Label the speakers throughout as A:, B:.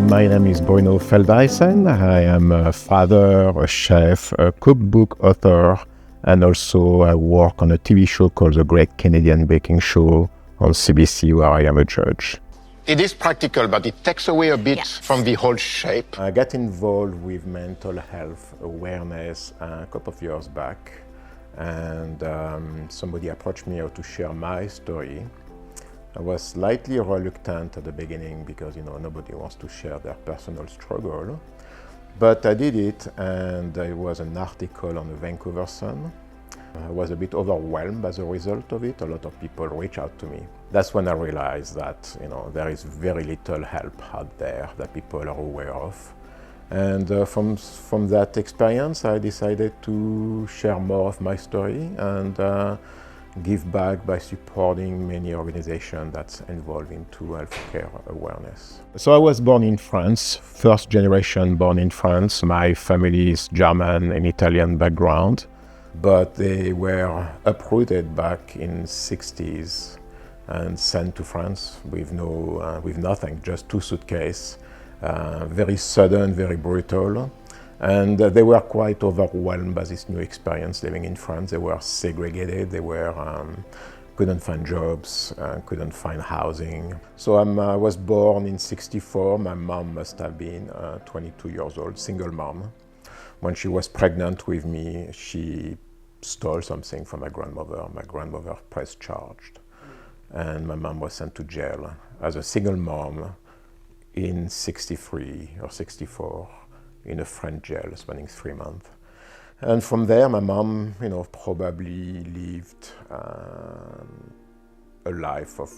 A: My name is Bruno Feldeisen. I am a father, a chef, a cookbook author, and also I work on a TV show called The Great Canadian Baking Show on CBC, where I am a judge.
B: It is practical, but it takes away a bit from the whole shape.
A: I got involved with mental health awareness a couple of years back, and somebody approached me to share my story. I was slightly reluctant at the beginning because, nobody wants to share their personal struggle. But I did it, and there was an article on the Vancouver Sun. I was a bit overwhelmed as a result of it. A lot of people reached out to me. That's when I realized that, there is very little help out there that people are aware of. And from that experience, I decided to share more of my story and give back by supporting many organizations that's involved into healthcare awareness. So I was born in France, first generation born in France. My family is German and Italian background, but they were uprooted back in 60s and sent to France with nothing, just 2 suitcases, very sudden, very brutal. And they were quite overwhelmed by this new experience living in France. They were segregated, they couldn't find jobs, couldn't find housing. So I was born in 64. My mom must have been 22 years old, single mom. When she was pregnant with me, she stole something from my grandmother. My grandmother pressed charged. And my mom was sent to jail as a single mom in 63 or 64. In a French jail, spending 3 months. And from there, my mom, probably lived a life of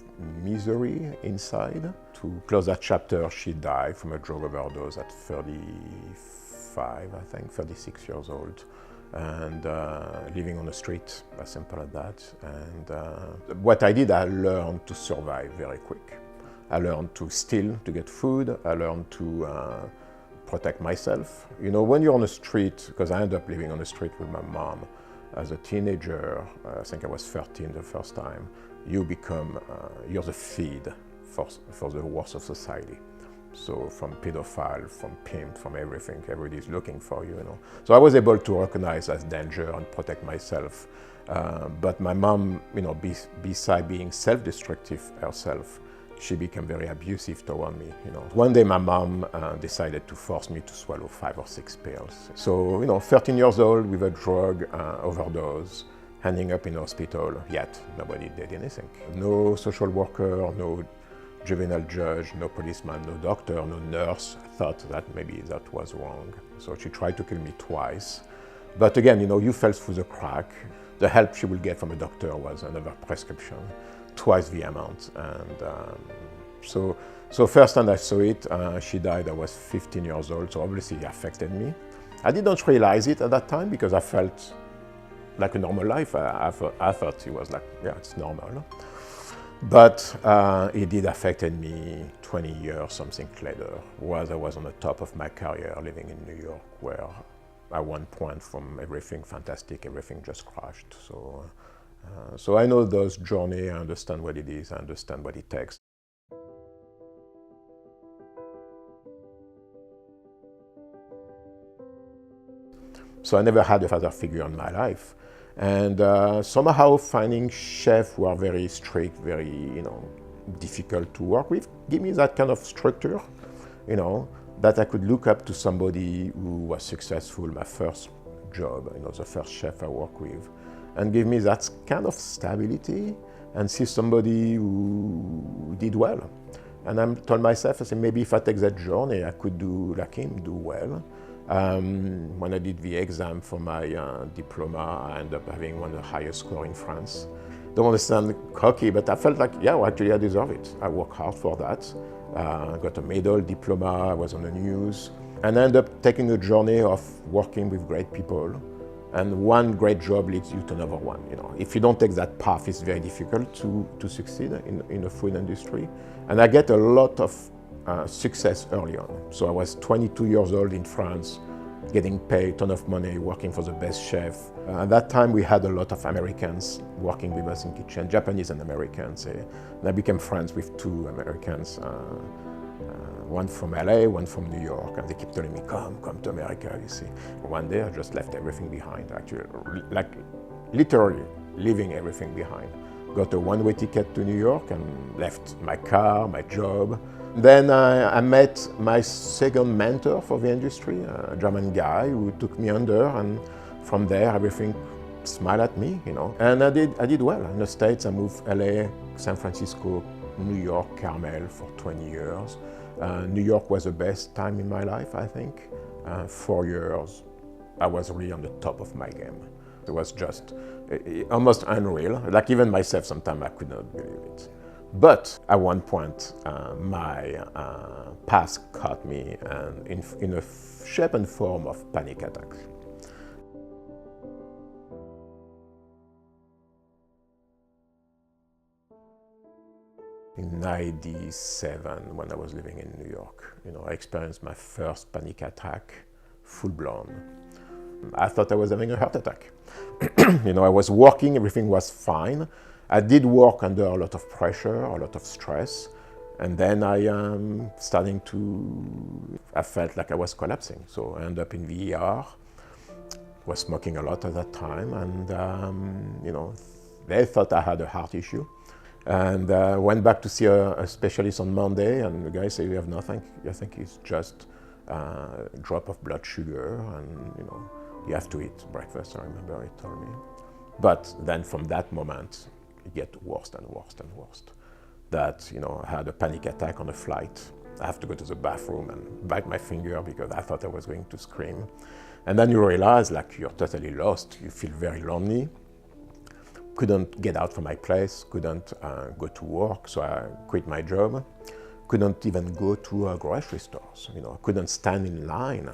A: misery inside. To close that chapter, she died from a drug overdose at 35, 36 years old. And living on the street, as simple as that. And what I did, I learned to survive very quick. I learned to steal to get food. I learned to protect myself. When you're on the street, because I ended up living on the street with my mom as a teenager, I think I was 13 the first time, you're the feed for the worst of society. So from pedophile, from pimp, from everything, everybody's looking for you, So I was able to recognize as danger and protect myself. But my mom, beside being self-destructive herself, she became very abusive toward me. One day my mom decided to force me to swallow 5 or 6 pills. So, 13 years old with a drug overdose, ending up in hospital, yet nobody did anything. No social worker, no juvenile judge, no policeman, no doctor, no nurse thought that maybe that was wrong. So she tried to kill me twice. But again, you fell through the crack. The help she will get from a doctor was another prescription. Twice the amount, and so first time I saw it, she died. I was 15 years old, so obviously it affected me. I didn't realize it at that time because I felt like a normal life. I thought it was like, it's normal. But it did affected me 20 years, something later, I was on the top of my career living in New York, where at one point from everything fantastic, everything just crashed. So I know those journeys, I understand what it is, I understand what it takes. So I never had a father figure in my life. And somehow finding chefs who are very strict, very, difficult to work with, give me that kind of structure, that I could look up to somebody who was successful, my first job, the first chef I worked with, and give me that kind of stability and see somebody who did well. And I told myself, I said, maybe if I take that journey, I could do like him, do well. When I did the exam for my diploma, I ended up having one of the highest score in France. Don't want to sound cocky, but I felt like, actually I deserve it. I worked hard for that. I got a medal, diploma, I was on the news. And I ended up taking a journey of working with great people. And one great job leads you to another one. If you don't take that path, it's very difficult to succeed in the food industry. And I get a lot of success early on. So I was 22 years old in France, getting paid a ton of money, working for the best chef. At that time, we had a lot of Americans working with us in kitchen, Japanese and Americans. And I became friends with 2 Americans one from LA, one from New York, and they keep telling me, come to America, you see. One day I just left everything behind, actually, like literally leaving everything behind. Got a one-way ticket to New York and left my car, my job. Then I met my second mentor for the industry, a German guy who took me under, and from there everything smiled at me, you know. And I did well. In the States, I moved LA, San Francisco, New York, Carmel for 20 years. New York was the best time in my life, I think. 4 years, I was really on the top of my game. It was just almost unreal. Like even myself, sometimes I could not believe it. But at one point, my past caught me in a shape and form of panic attacks. In '97, when I was living in New York, you know, I experienced my first panic attack, full blown. I thought I was having a heart attack. You know, I was working, everything was fine. I did work under a lot of pressure, a lot of stress, and then I felt like I was collapsing. So I ended up in the ER, was smoking a lot at that time, and you know, they thought I had a heart issue. And went back to see a specialist on Monday, and the guy said, "You have nothing. I think it's just a drop of blood sugar, and you know, you have to eat breakfast." I remember he told me. But then from that moment, it get worse and worse and worse. That, you know, I had a panic attack on a flight. I have to go to the bathroom and bite my finger because I thought I was going to scream. And then you realize, like, you're totally lost. You feel very lonely. Couldn't get out from my place, couldn't go to work, so I quit my job. Couldn't even go to grocery stores, you know, couldn't stand in line.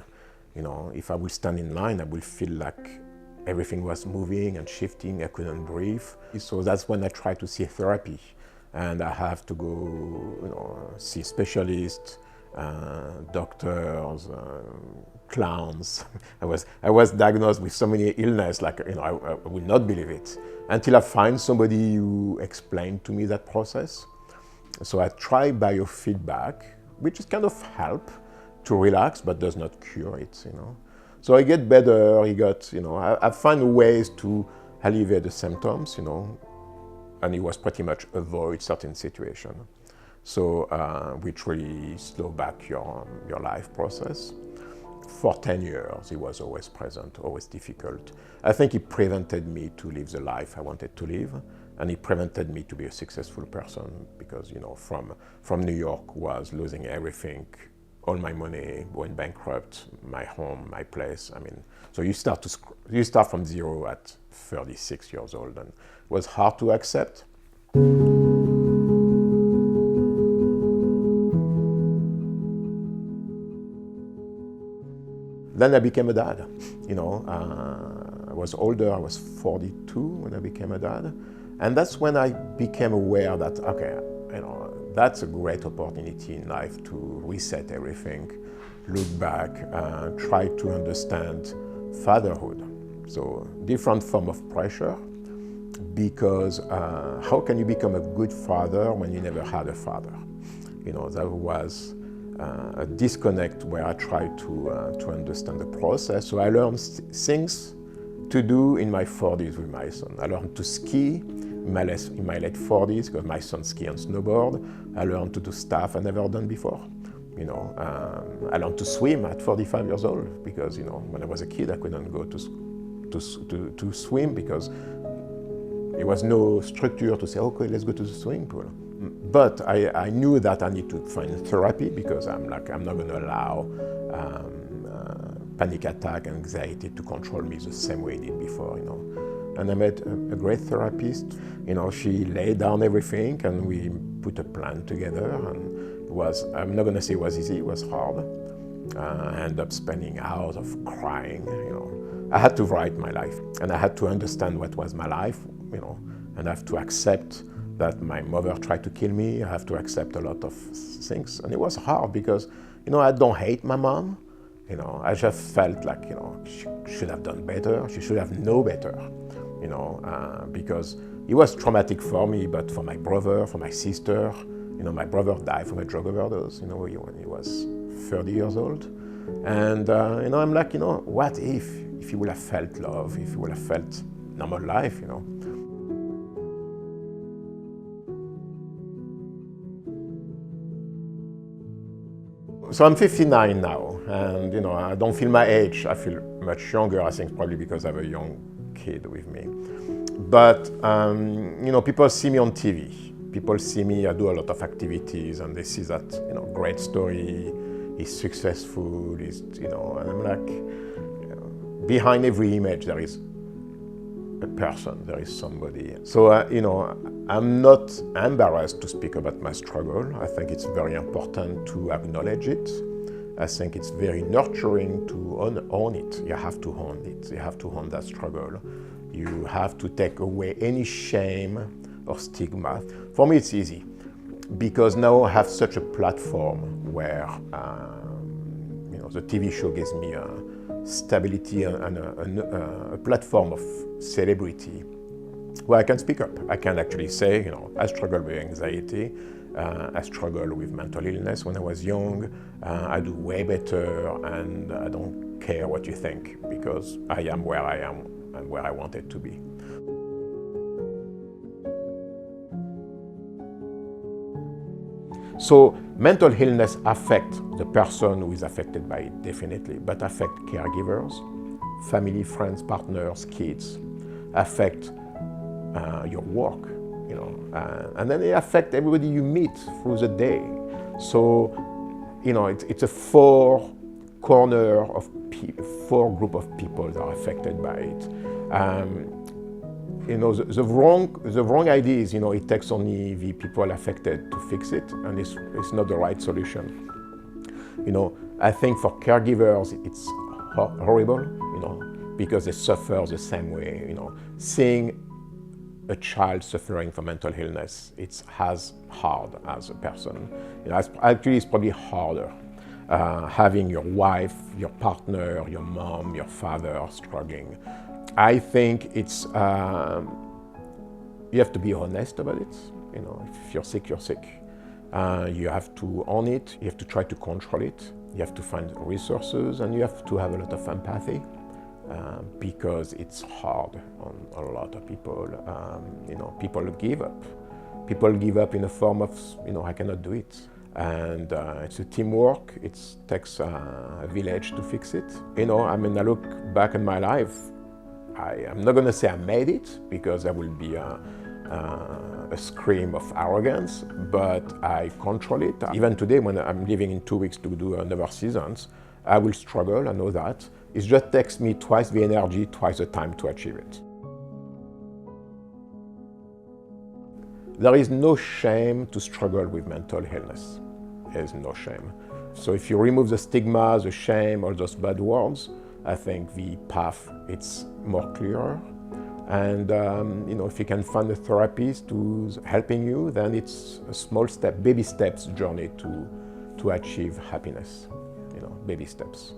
A: You know, if I would stand in line, I would feel like everything was moving and shifting, I couldn't breathe. So that's when I tried to see therapy. And I have to go, you know, see specialists, doctors, clowns. I was diagnosed with so many illnesses, like, you know, I would not believe it until I find somebody who explained to me that process. So I try biofeedback, which is kind of help to relax, but does not cure it, you know. So I get better, you know, I find ways to alleviate the symptoms, you know, and it was pretty much avoid certain situations. So which really slow back your life process. For 10 years, it was always present, always difficult. I think it prevented me to live the life I wanted to live, and it prevented me to be a successful person because, you know, from New York was losing everything, all my money, went bankrupt, my home, my place. I mean, so you start from zero at 36 years old, and it was hard to accept. Then I became a dad. You know, I was older, I was 42 when I became a dad. And that's when I became aware that, okay, you know, that's a great opportunity in life to reset everything, look back, try to understand fatherhood. So different form of pressure, because how can you become a good father when you never had a father? You know, that was a disconnect where I tried to understand the process. So I learned things to do in my 40s with my son. I learned to ski in my late 40s because my son ski and snowboard. I learned to do stuff I never done before. You know, I learned to swim at 45 years old because, you know, when I was a kid I couldn't go to swim because there was no structure to say, okay, let's go to the swimming pool. But I knew that I need to find therapy because I'm not going to allow panic attack and anxiety to control me the same way it did before, you know. And I met a great therapist. You know, she laid down everything and we put a plan together. And it was, I'm not going to say it was easy, it was hard. I ended up spending hours of crying, you know. I had to write my life and I had to understand what was my life, you know, and I have to accept that my mother tried to kill me. I have to accept a lot of things. And it was hard because, you know, I don't hate my mom. You know, I just felt like, you know, she should have done better. She should have known better, you know, because it was traumatic for me, but for my brother, for my sister, You know, my brother died from a drug overdose, you know, when he was 30 years old. And, you know, I'm like, you know, what if he would have felt love, if he would have felt normal life, you know? So I'm 59 now, and you know, I don't feel my age. I feel much younger. I think probably because I have a young kid with me. But you know, people see me on TV. People see me. I do a lot of activities, and they see that, you know, great story. He's successful. He's, you know, and I'm like, you know, behind every image there is a person. There is somebody. So you know, I'm not embarrassed to speak about my struggle. I think it's very important to acknowledge it. I think it's very nurturing to own it. You have to own it. You have to own that struggle. You have to take away any shame or stigma. For me, it's easy because now I have such a platform where you know, the TV show gives me a stability and a platform of celebrity where I can speak up. I can actually say, you know, I struggle with anxiety, I struggled with mental illness when I was young, I do way better, and I don't care what you think because I am where I am and where I wanted to be. So mental illness affects the person who is affected by it, definitely, but affect caregivers, family, friends, partners, kids, affect your work, you know, and then it affects everybody you meet through the day. So, you know, it's a four group of people that are affected by it. You know, the wrong idea is, you know, it takes only the people affected to fix it, and it's not the right solution. You know, I think for caregivers, it's horrible, you know, because they suffer the same way, you know. Seeing a child suffering from mental illness, it's as hard as a person. You know, actually, it's probably harder. Having your wife, your partner, your mom, your father struggling. I think it's, you have to be honest about it. You know, if you're sick, you're sick. You have to own it, you have to try to control it, you have to find resources, and you have to have a lot of empathy because it's hard on a lot of people. You know, people give up. People give up in a form of, you know, I cannot do it. And it's a teamwork, it takes a village to fix it. You know, I mean, I look back in my life, I'm not going to say I made it because that will be a scream of arrogance, but I control it. Even today, when I'm leaving in 2 weeks to do another season, I will struggle, I know that. It just takes me twice the energy, twice the time to achieve it. There is no shame to struggle with mental illness. There is no shame. So if you remove the stigma, the shame, all those bad words, I think the path it's more clearer. And you know, if you can find a therapist who's helping you, then it's a small step, baby steps journey to achieve happiness. You know, baby steps.